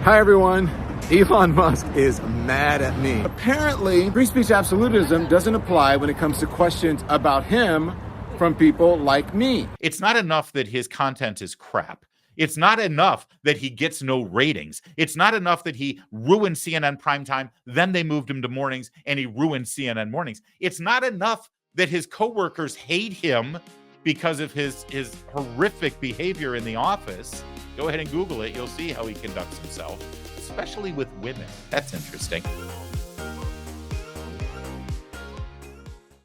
Hi everyone. Elon Musk is mad at me. Apparently, free speech absolutism doesn't apply when it comes to questions about him from people like me. It's not enough that his content is crap. It's not enough that he gets no ratings. It's not enough that he ruined CNN primetime, then they moved him to mornings, and he ruined CNN mornings. It's not enough that his coworkers hate him because of his horrific behavior in the office. Go ahead and Google it. You'll see how he conducts himself, especially with women. That's interesting.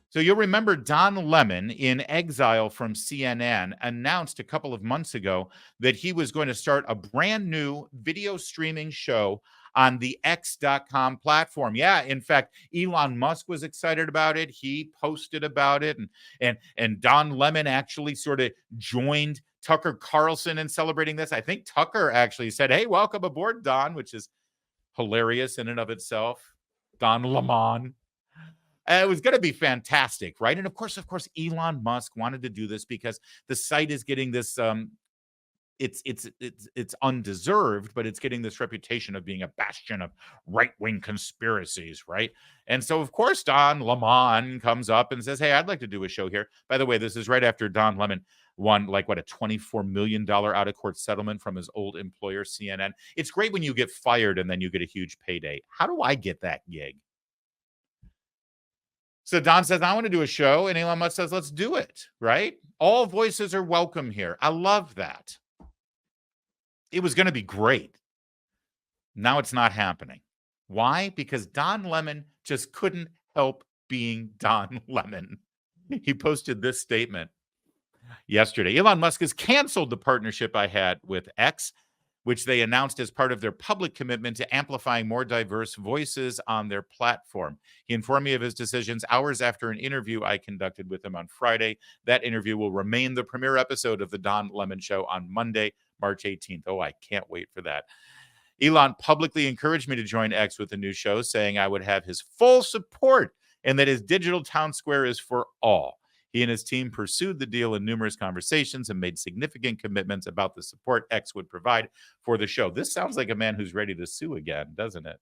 So you'll remember Don Lemon, in exile from CNN, announced a couple of months ago that he was going to start a brand new video streaming show on the X.com platform. Yeah, in fact, Elon Musk was excited about it. He posted about it, and Don Lemon actually sort of joined Tucker Carlson in celebrating this. I think Tucker actually said, "Hey, welcome aboard, Don," which is hilarious in and of itself. Don Lemon. It was going to be fantastic, right? And of course, Elon Musk wanted to do this because the site is getting this. It's undeserved, but it's getting this reputation of being a bastion of right-wing conspiracies, right? And so, of course, Don Lemon comes up and says, "Hey, I'd like to do a show here." By the way, this is right after Don Lemon won a $24 million out-of-court settlement from his old employer, CNN. It's great when you get fired and then you get a huge payday. How do I get that gig? So Don says, "I want to do a show," and Elon Musk says, "Let's do it," right? All voices are welcome here. I love that. It was going to be great. Now it's not happening. Why? Because Don Lemon just couldn't help being Don Lemon. He posted this statement yesterday. "Elon Musk has canceled the partnership I had with X, which they announced as part of their public commitment to amplifying more diverse voices on their platform. He informed me of his decisions hours after an interview I conducted with him on Friday. That interview will remain the premiere episode of the Don Lemon Show on Monday, March 18th. Oh, I can't wait for that. Elon publicly encouraged me to join X with the new show, saying I would have his full support and that his digital town square is for all. He and his team pursued the deal in numerous conversations and made significant commitments about the support X would provide for the show." This sounds like a man who's ready to sue again, doesn't it?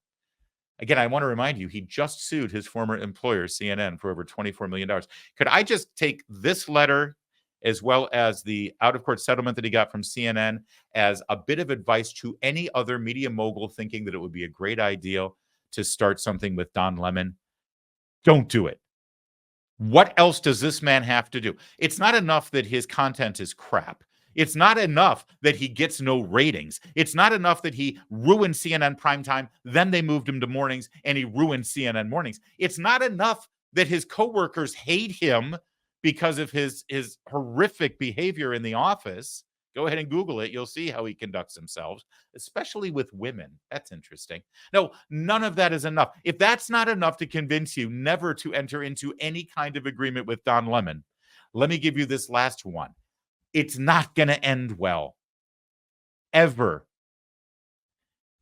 Again, I want to remind you, he just sued his former employer, CNN, for over $24 million. Could I just take this letter, as well as the out-of-court settlement that he got from CNN, as a bit of advice to any other media mogul thinking that it would be a great idea to start something with Don Lemon? Don't do it. What else does this man have to do? It's not enough that his content is crap. It's not enough that he gets no ratings. It's not enough that he ruined CNN primetime, then they moved him to mornings, and he ruined CNN mornings. It's not enough that his coworkers hate him because of his horrific behavior in the office. Go ahead and Google it. You'll see how he conducts himself, especially with women. That's interesting. No, none of that is enough. If that's not enough to convince you never to enter into any kind of agreement with Don Lemon, let me give you this last one. It's not going to end well. Ever.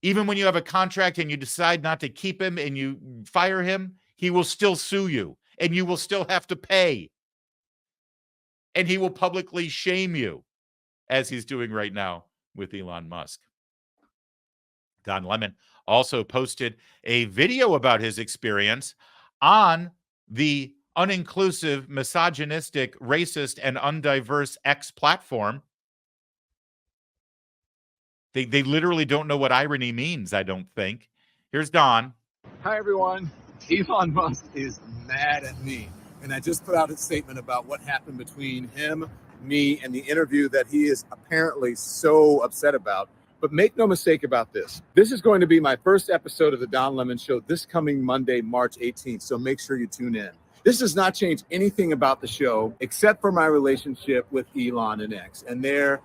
Even when you have a contract and you decide not to keep him and you fire him, he will still sue you and you will still have to pay. And he will publicly shame you, as he's doing right now with Elon Musk. Don Lemon also posted a video about his experience on the uninclusive, misogynistic, racist, and undiverse X platform. They literally don't know what irony means, I don't think. Here's Don. Hi everyone. Elon Musk is mad at me. And I just put out a statement about what happened between him, me, and the interview that he is apparently so upset about. But make no mistake about this. This is going to be my first episode of the Don Lemon Show this coming Monday, March 18th. So make sure you tune in. This does not change anything about the show except for my relationship with Elon and X. And there's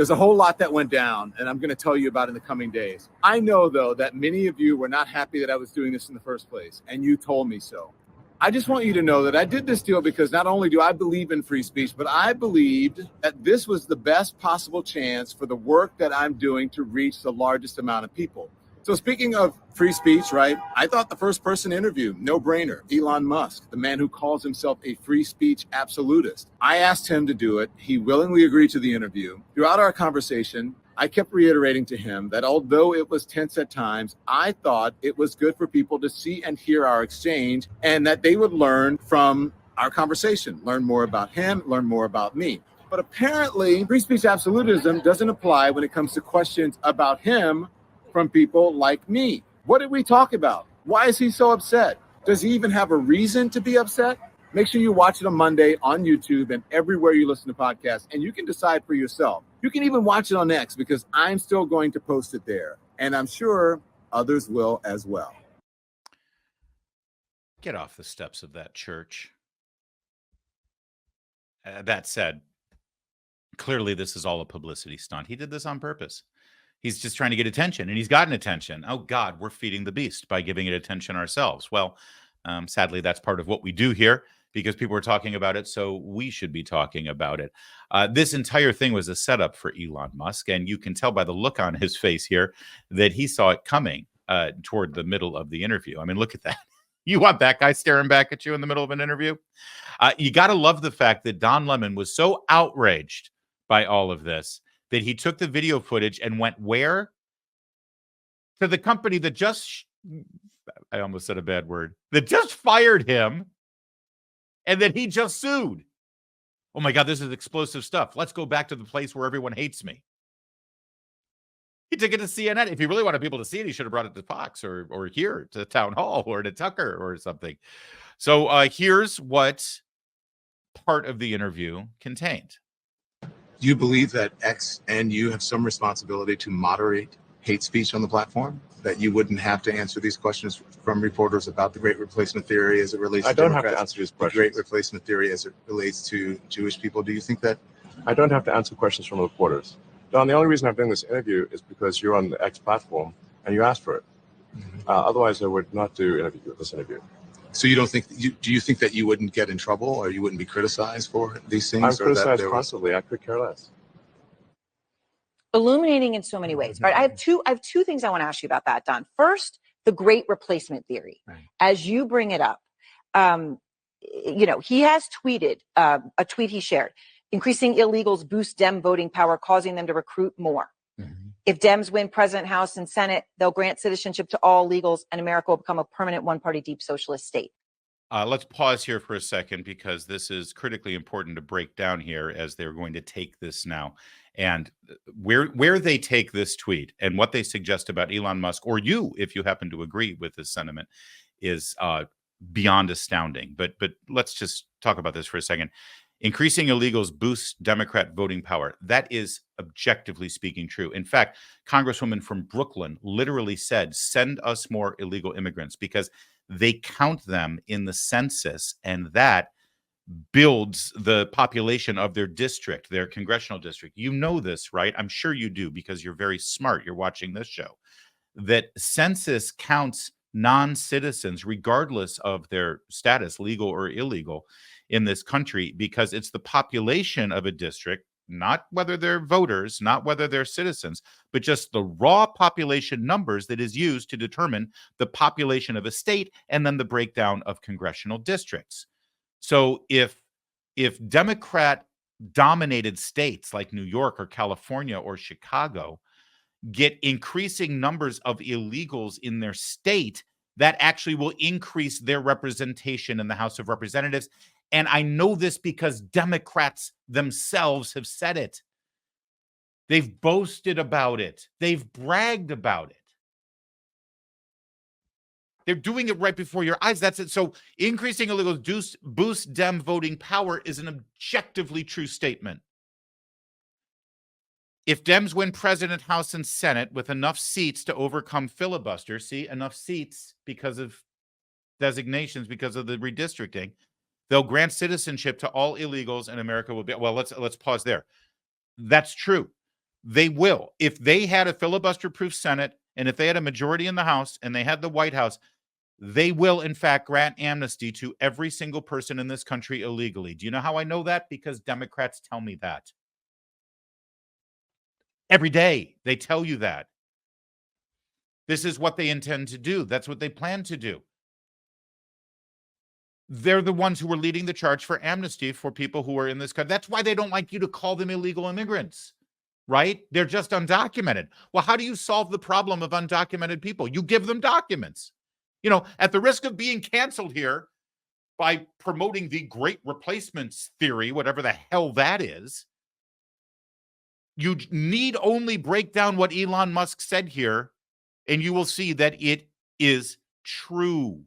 a whole lot that went down, and I'm going to tell you about in the coming days. I know, though, that many of you were not happy that I was doing this in the first place, and you told me so. I just want you to know that I did this deal because not only do I believe in free speech, but I believed that this was the best possible chance for the work that I'm doing to reach the largest amount of people. So speaking of free speech, right, I thought the first person interview, no brainer, Elon Musk, the man who calls himself a free speech absolutist. I asked him to do it. He willingly agreed to the interview. Throughout our conversation, I kept reiterating to him that although it was tense at times, I thought it was good for people to see and hear our exchange and that they would learn from our conversation, learn more about him, learn more about me. But apparently, free speech absolutism doesn't apply when it comes to questions about him from people like me. What did we talk about? Why is he so upset? Does he even have a reason to be upset? Make sure you watch it on Monday on YouTube and everywhere you listen to podcasts, and you can decide for yourself. You can even watch it on X because I'm still going to post it there, and I'm sure others will as well. Get off the steps of that church. That said, clearly this is all a publicity stunt. He did this on purpose. He's just trying to get attention, and he's gotten attention. Oh, God, we're feeding the beast by giving it attention ourselves. Well, sadly, that's part of what we do here because people are talking about it, so we should be talking about it. This entire thing was a setup for Elon Musk, and you can tell by the look on his face here that he saw it coming toward the middle of the interview. I mean, look at that. You want that guy staring back at you in the middle of an interview? You got to love the fact that Don Lemon was so outraged by all of this that he took the video footage and went where? To the company that just, I almost said a bad word, that just fired him and that he just sued. Oh my God, this is explosive stuff. Let's go back to the place where everyone hates me. He took it to CNN. If he really wanted people to see it, he should have brought it to Fox or here to Town Hall or to Tucker or something. So here's what part of the interview contained. Do you believe that X and you have some responsibility to moderate hate speech on the platform? That you wouldn't have to answer these questions from reporters about the Great Replacement Theory as it relates to Democrats? I don't have to answer these questions. The Great Replacement Theory as it relates to Jewish people. Do you think that? I don't have to answer questions from reporters. Don, the only reason I'm doing this interview is because you're on the X platform and you asked for it. Otherwise, I would not do this interview. So you don't think? Do you think that you wouldn't get in trouble or you wouldn't be criticized for these things? I'm criticized constantly. I could care less. Illuminating in so many ways. Right. I have two things I want to ask you about that, Don. First, the Great Replacement Theory. Right. As you bring it up, he has tweeted a tweet he shared. Increasing illegals boost Dem voting power, causing them to recruit more. If Dems win President, House, and Senate, they'll grant citizenship to all illegals, and America will become a permanent one-party deep socialist state. Let's pause here for a second because this is critically important to break down here as they're going to take this now. And where they take this tweet and what they suggest about Elon Musk, or you, if you happen to agree with this sentiment, is beyond astounding. But let's just talk about this for a second. Increasing illegals boosts Democrat voting power. That is objectively speaking true. In fact, Congresswoman from Brooklyn literally said, send us more illegal immigrants because they count them in the census and that builds the population of their district, their congressional district. You know this, right? I'm sure you do because you're very smart. You're watching this show. That census counts non-citizens regardless of their status, legal or illegal, in this country because it's the population of a district, not whether they're voters, not whether they're citizens, but just the raw population numbers that is used to determine the population of a state and then the breakdown of congressional districts. So if Democrat dominated states like New York or California or Chicago get increasing numbers of illegals in their state, that actually will increase their representation in the House of Representatives. And I know this because Democrats themselves have said it. They've boasted about it. They've bragged about it. They're doing it right before your eyes. That's it. So increasing illegals boosts Dem voting power is an objectively true statement. If Dems win President, House, and Senate with enough seats to overcome filibuster, see, enough seats because of designations, because of the redistricting, they'll grant citizenship to all illegals and America will be, well, let's pause there. That's true. They will. If they had a filibuster-proof Senate and if they had a majority in the House and they had the White House, they will, in fact, grant amnesty to every single person in this country illegally. Do you know how I know that? Because Democrats tell me that. Every day, they tell you that. This is what they intend to do. That's what they plan to do. They're the ones who are leading the charge for amnesty for people who are in this country. That's why they don't like you to call them illegal immigrants. right? They're just undocumented. Well, how do you solve the problem of undocumented people? You give them documents. You know, at the risk of being canceled here by promoting the great replacements theory, whatever the hell that is, you need only break down what Elon Musk said here, and you will see that it is true.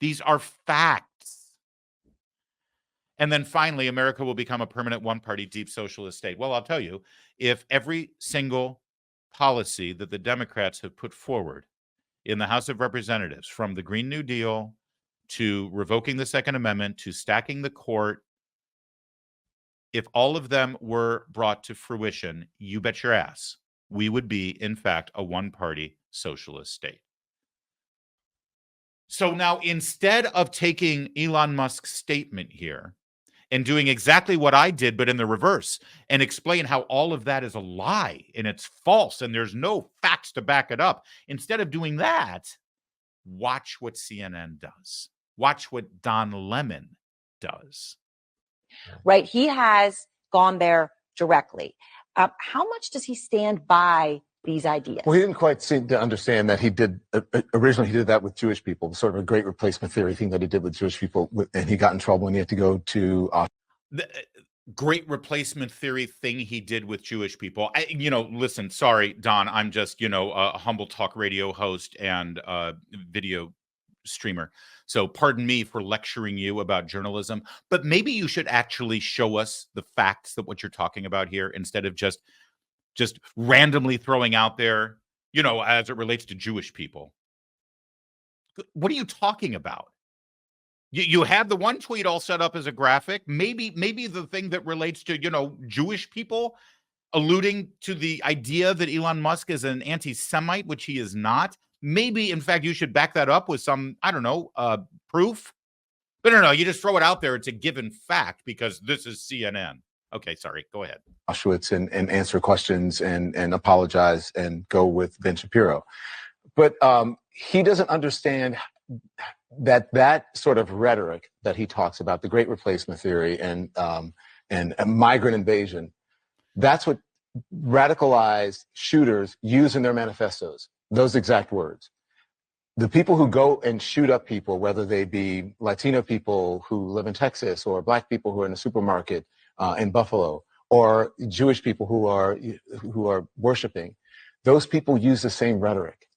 These are facts. And then finally, America will become a permanent one-party deep socialist state. Well, I'll tell you, if every single policy that the Democrats have put forward in the House of Representatives, from the Green New Deal to revoking the Second Amendment to stacking the court, if all of them were brought to fruition, you bet your ass, we would be, in fact, a one-party socialist state. So now, instead of taking Elon Musk's statement here and doing exactly what I did, but in the reverse, and explain how all of that is a lie and it's false and there's no facts to back it up, instead of doing that, watch what CNN does. Watch what Don Lemon does. Right. He has gone there directly. How much does he stand by these ideas? Well, he didn't quite seem to understand that he did originally. He did that with Jewish people, sort of a great replacement theory thing that he did with Jewish people, and he got in trouble and he had to go to. The great replacement theory thing he did with Jewish people. Listen, sorry, Don, I'm just a humble talk radio host and video streamer. So pardon me for lecturing you about journalism, but maybe you should actually show us the facts that what you're talking about here, instead of just randomly throwing out there, as it relates to Jewish people. What are you talking about? You had the one tweet all set up as a graphic. Maybe the thing that relates to, Jewish people, alluding to the idea that Elon Musk is an anti-Semite, which he is not. Maybe, in fact, you should back that up with some, proof. But no, you just throw it out there. It's a given fact because this is CNN. Okay, sorry. Go ahead. Auschwitz and answer questions and apologize and go with Ben Shapiro. But he doesn't understand that sort of rhetoric that he talks about, the great replacement theory and migrant invasion. That's what radicalized shooters use in their manifestos. Those exact words. The people who go and shoot up people, whether they be Latino people who live in Texas or Black people who are in a supermarket in Buffalo, or Jewish people who are worshiping, those people use the same rhetoric,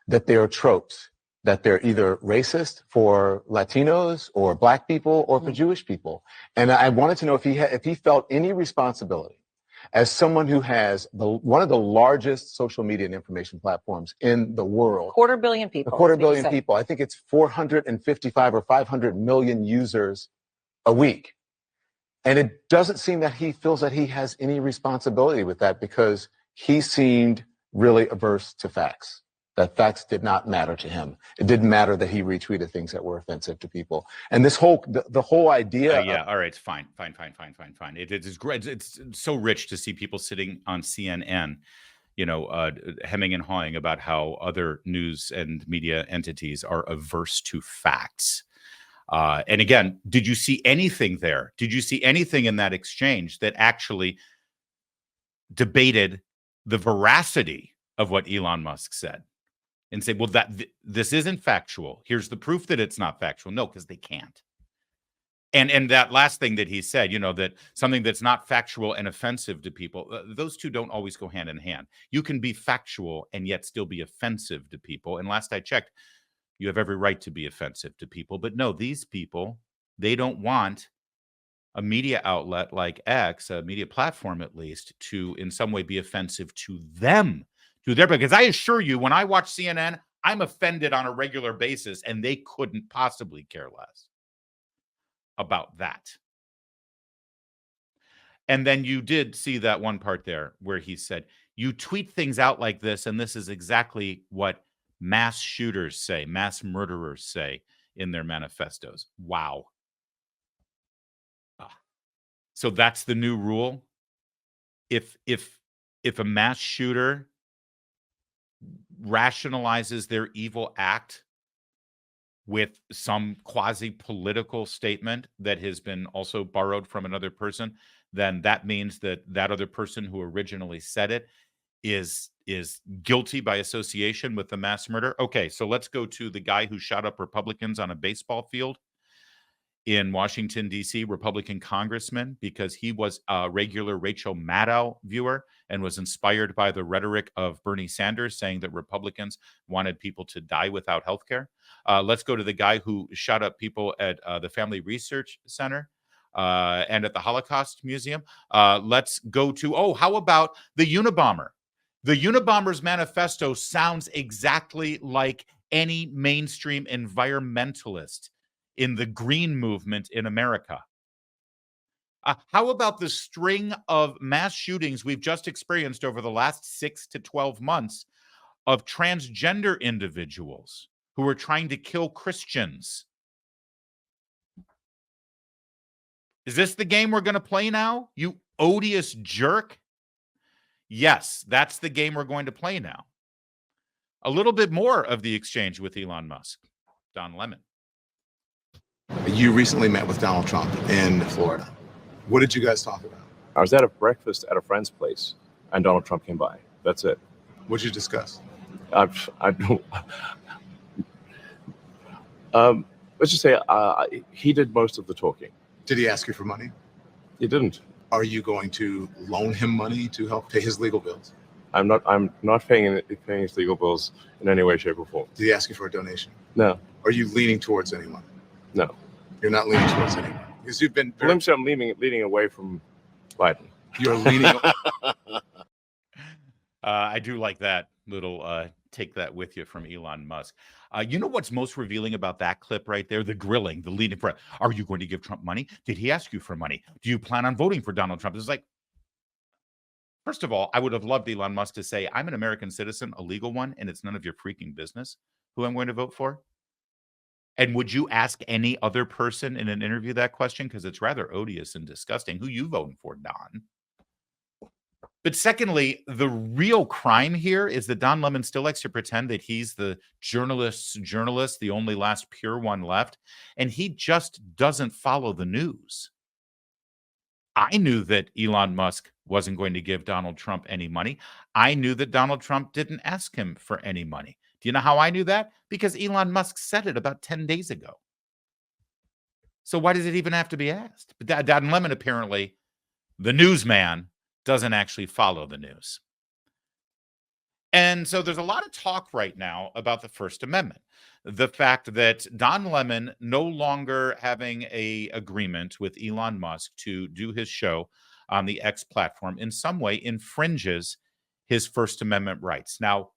that they are tropes, that they're either racist for Latinos or Black people or for Jewish people. And I wanted to know if he felt any responsibility as someone who has one of the largest social media and information platforms in the world. 250 million people. A 250 million people. I think it's 455 or 500 million users a week. And it doesn't seem that he feels that he has any responsibility with that, because he seemed really averse to facts. That facts did not matter to him. It didn't matter that he retweeted things that were offensive to people. And this whole the whole idea. All right, it's fine. It is great. It's so rich to see people sitting on CNN, hemming and hawing about how other news and media entities are averse to facts. And again, did you see anything there? Did you see anything in that exchange that actually debated the veracity of what Elon Musk said? And say, well, this isn't factual. Here's the proof that it's not factual. No, because they can't. And that last thing that he said, that something that's not factual and offensive to people, those two don't always go hand in hand. You can be factual and yet still be offensive to people. And last I checked, you have every right to be offensive to people. But no, these people, they don't want a media outlet like X, a media platform at least, to in some way be offensive to them. Because I assure you, when I watch CNN, I'm offended on a regular basis, and they couldn't possibly care less about that. And then you did see that one part there where he said, you tweet things out like this, and this is exactly what mass shooters say, mass murderers say in their manifestos. Wow. So that's the new rule. If a mass shooter rationalizes their evil act with some quasi-political statement that has been also borrowed from another person, then that means that that other person who originally said it is guilty by association with the mass murder. Okay, so let's go to the guy who shot up Republicans on a baseball field in Washington, D.C., Republican congressman, because he was a regular Rachel Maddow viewer and was inspired by the rhetoric of Bernie Sanders saying that Republicans wanted people to die without health care. Let's go to the guy who shot up people at the Family Research Center and at the Holocaust Museum. Let's go to, how about the Unabomber? The Unabomber's manifesto sounds exactly like any mainstream environmentalist in the green movement in America. How about the string of mass shootings we've just experienced over the last 6 to 12 months of transgender individuals who are trying to kill Christians? Is this the game we're going to play now, you odious jerk? Yes, that's the game we're going to play now. A little bit more of the exchange with Elon Musk. Don Lemon. You recently met with Donald Trump in Florida. What did you guys talk about? I was at a breakfast at a friend's place, and Donald Trump came by. That's it. What did you discuss? Let's just say he did most of the talking. Did he ask you for money? He didn't. Are you going to loan him money to help pay his legal bills? I'm not paying his legal bills in any way, shape, or form. Did he ask you for a donation? No. Are you leaning towards anyone? No. You're not leaning towards anyone. Because you've been I'm leaning away from Biden. You're leaning. I do like that little take that with you from Elon Musk. You know what's most revealing about that clip right there? The grilling, the leading for, are you going to give Trump money? Did he ask you for money? Do you plan on voting for Donald Trump? It's like, first of all, I would have loved Elon Musk to say, I'm an American citizen, a legal one, and it's none of your freaking business who I'm going to vote for. And would you ask any other person in an interview that question? Because it's rather odious and disgusting. Who you voting for, Don? But secondly, the real crime here is that Don Lemon still likes to pretend that he's the journalist, the only last pure one left. And he just doesn't follow the news. I knew that Elon Musk wasn't going to give Donald Trump any money. I knew that Donald Trump didn't ask him for any money. Do you know how I knew that? Because Elon Musk said it about 10 days ago. So why does it even have to be asked? But Don Lemon, apparently, the newsman, doesn't actually follow the news. And so there's a lot of talk right now about the First Amendment. The fact that Don Lemon no longer having an agreement with Elon Musk to do his show on the X platform in some way infringes his First Amendment rights. Now,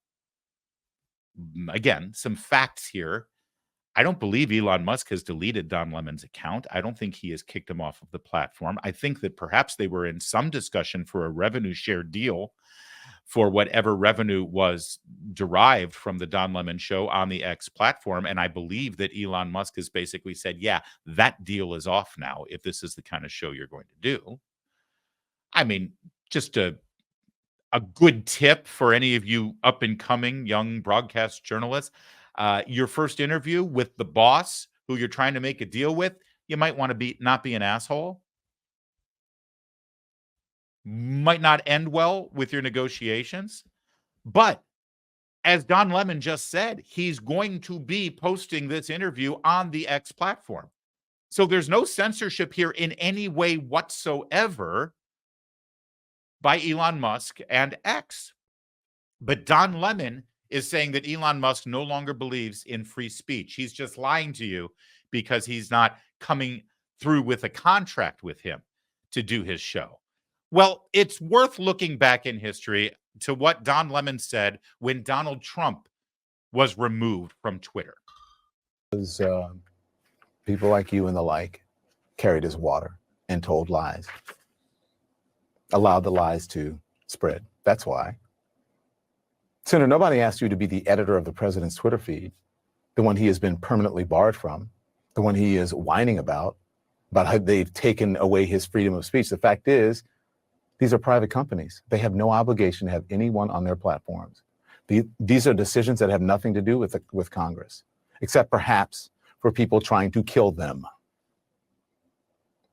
again, some facts here. I don't believe Elon Musk has deleted Don Lemon's account. I don't think he has kicked him off of the platform. I think that perhaps they were in some discussion for a revenue share deal for whatever revenue was derived from the Don Lemon show on the X platform. And I believe that Elon Musk has basically said, yeah, that deal is off now if this is the kind of show you're going to do. I mean, just a good tip for any of you up-and-coming young broadcast journalists. Your first interview with the boss who you're trying to make a deal with, you might want to not be an asshole. Might not end well with your negotiations. But as Don Lemon just said, he's going to be posting this interview on the X platform. So there's no censorship here in any way whatsoever by Elon Musk and X. But Don Lemon is saying that Elon Musk no longer believes in free speech. He's just lying to you because he's not coming through with a contract with him to do his show. Well, it's worth looking back in history to what Don Lemon said when Donald Trump was removed from Twitter. People like you and the like carried his water and told lies, allowed the lies to spread. That's why. Senator, nobody asked you to be the editor of the president's Twitter feed, the one he has been permanently barred from, the one he is whining about how they've taken away his freedom of speech. The fact is, these are private companies. They have no obligation to have anyone on their platforms. These are decisions that have nothing to do with Congress, except perhaps for people trying to kill them.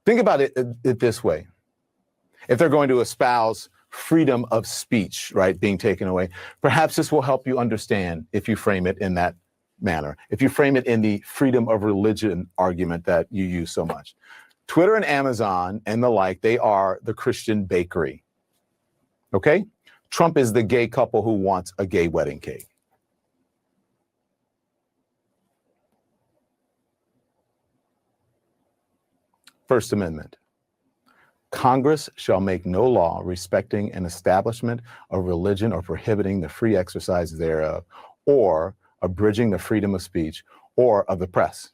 Think about it this way. if they're going to espouse freedom of speech, right, being taken away, perhaps this will help you understand if you frame it in that manner, if you frame it in the freedom of religion argument that you use so much. Twitter and Amazon and the like, they are the Christian bakery. Okay? Trump is the gay couple who wants a gay wedding cake. First Amendment. Congress shall make no law respecting an establishment of religion or prohibiting the free exercise thereof, or abridging the freedom of speech or of the press,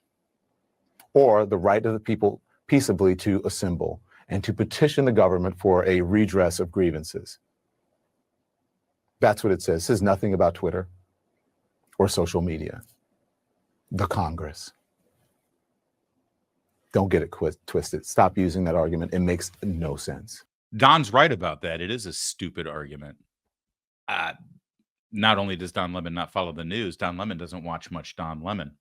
or the right of the people peaceably to assemble and to petition the government for a redress of grievances. That's what it says. It says nothing about Twitter or social media. The Congress. Don't get it twisted. Stop using that argument. It makes no sense. Don's right about that. It is a stupid argument. Not only does Don Lemon not follow the news, Don Lemon doesn't watch much Don Lemon.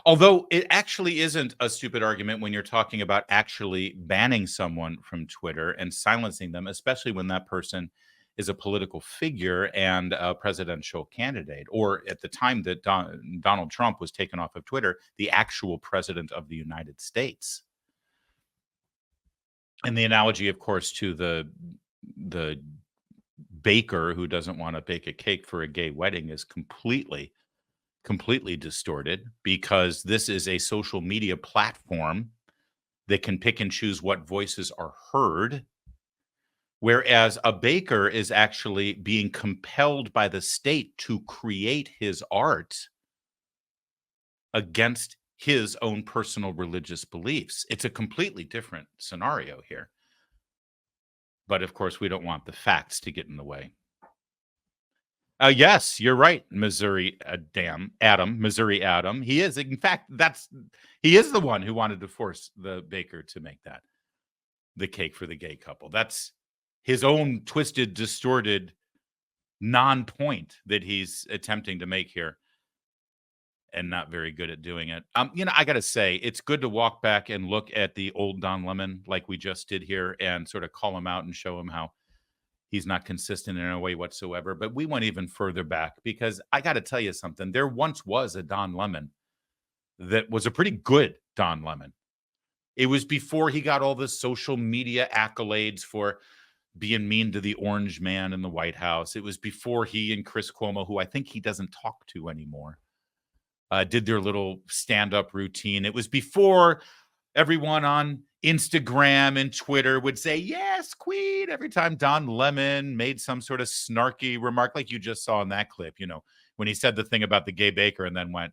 Although it actually isn't a stupid argument when you're talking about actually banning someone from Twitter and silencing them, especially when that person is a political figure and a presidential candidate, or at the time that Donald Trump was taken off of Twitter, the actual president of the United States. And the analogy, of course, to the baker who doesn't want to bake a cake for a gay wedding is completely distorted, because this is a social media platform that can pick and choose what voices are heard, whereas a baker is actually being compelled by the state to create his art against his own personal religious beliefs. It's a completely different scenario here. But of course, we don't want the facts to get in the way. Yes, you're right, Missouri Adam. He is, in fact, he is the one who wanted to force the baker to make the cake for the gay couple. That's his own twisted, distorted non-point that he's attempting to make here, and not very good at doing it. I got to say, it's good to walk back and look at the old Don Lemon like we just did here and sort of call him out and show him how he's not consistent in a way whatsoever. But we went even further back, because I got to tell you something. There once was a Don Lemon that was a pretty good Don Lemon. It was before he got all the social media accolades for being mean to the orange man in the White House. It was before he and Chris Cuomo, who I think he doesn't talk to anymore, did their little stand-up routine. It was before everyone on Instagram and Twitter would say, yes, Queen, every time Don Lemon made some sort of snarky remark, like you just saw in that clip, when he said the thing about the gay baker and then went,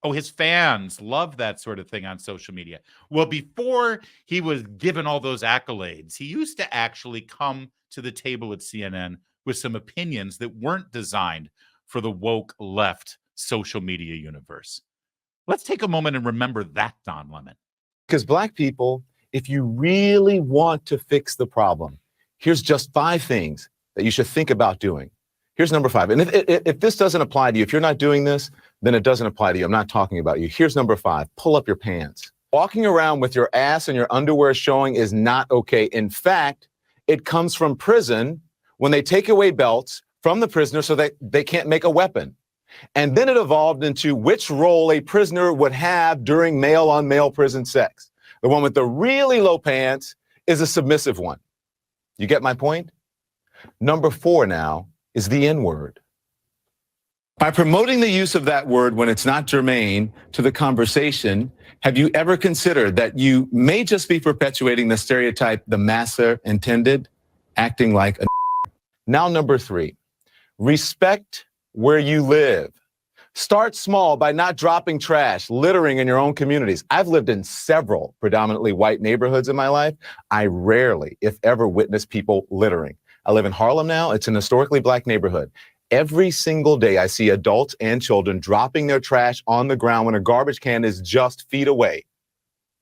oh, his fans love that sort of thing on social media. Well, before he was given all those accolades, he used to actually come to the table at CNN with some opinions that weren't designed for the woke left social media universe. Let's take a moment and remember that Don Lemon. Because Black people, if you really want to fix the problem, here's just 5 things that you should think about doing. Here's number 5. And if this doesn't apply to you, if you're not doing this, then it doesn't apply to you. I'm not talking about you. Here's number 5. Pull up your pants. Walking around with your ass and your underwear showing is not okay. In fact, it comes from prison when they take away belts from the prisoner so that they can't make a weapon. And then it evolved into which role a prisoner would have during male-on-male prison sex. The one with the really low pants is a submissive one. You get my point? Number 4 now is the N-word. By promoting the use of that word when it's not germane to the conversation, have you ever considered that you may just be perpetuating the stereotype the masser intended, acting like a Now, number 3, respect where you live. Start small by not dropping trash, littering in your own communities. I've lived in several predominantly white neighborhoods in my life. I rarely, if ever, witness people littering. I live in Harlem now. It's an historically Black neighborhood. Every single day I see adults and children dropping their trash on the ground when a garbage can is just feet away.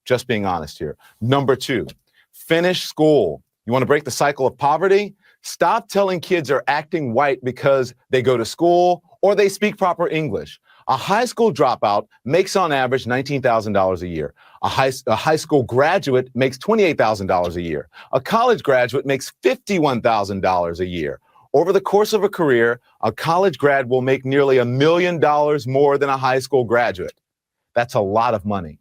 Just being honest here. Number 2, finish school. You want to break the cycle of poverty? Stop telling kids they're acting white because they go to school or they speak proper English. A high school dropout makes on average $19,000 a year. A high school graduate makes $28,000 a year. A college graduate makes $51,000 a year. Over the course of a career, a college grad will make nearly $1 million more than a high school graduate. That's a lot of money.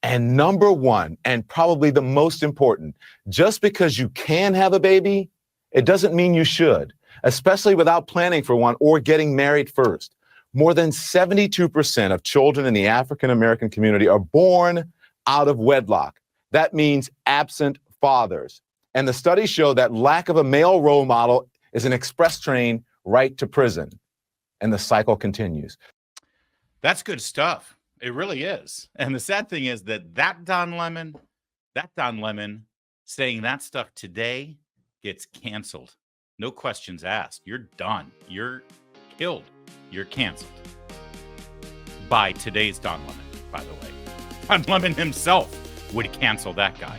And number one, and probably the most important, just because you can have a baby, it doesn't mean you should, especially without planning for one or getting married first. More than 72% of children in the African American community are born out of wedlock. That means absent fathers. And the studies show that lack of a male role model is an express train right to prison. And the cycle continues. That's good stuff. It really is. And the sad thing is that Don Lemon saying that stuff today gets canceled. No questions asked. You're done. You're killed. You're canceled. By today's Don Lemon, by the way. Don Lemon himself would cancel that guy.